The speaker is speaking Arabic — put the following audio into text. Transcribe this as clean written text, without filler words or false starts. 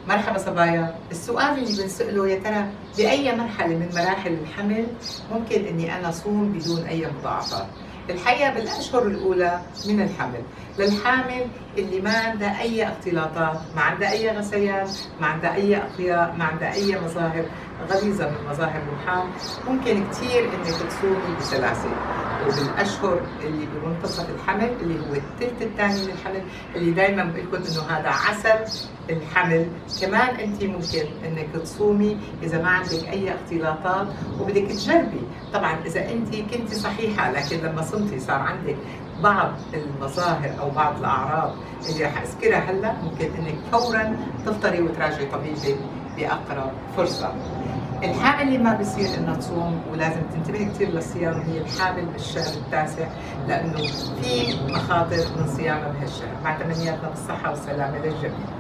مرحبا صبايا، السؤال اللي بنسأله يا ترى بأي مرحلة من مراحل الحمل ممكن إني أنا صوم بدون أي مضاعفات؟ الحقيقة بالأشهر الأولى من الحمل للحامل اللي ما عندها أي اختلاطات، ما عندها أي غثيان، ما عندها أي أقياء، ما عندها أي مظاهر غليظة من مظاهر الحمل، ممكن كثير إنك تصومي بسلاسل. وبالأشهر اللي بمنتصف الحمل اللي هو الثلث الثاني من الحمل اللي دائما بقول لكم إنه هذا عسل الحمل، كمان انت ممكن انك تصومي اذا ما عندك اي اختلاطات وبدك تجربي. طبعا اذا انت كنت صحيحه لكن لما صمتي صار عندك بعض المظاهر او بعض الاعراض اللي رح اذكرها هلا، ممكن انك فورا تفطري وتراجعي طبيبك باقرب فرصه. الحامل اللي ما بصير انها تصوم ولازم تنتبه كثير للصيام هي الحامل بالشهر التاسع، لانه في مخاطر من صيامها بهالشهر. مع تمنياتنا بالصحه والسلامه للجميع.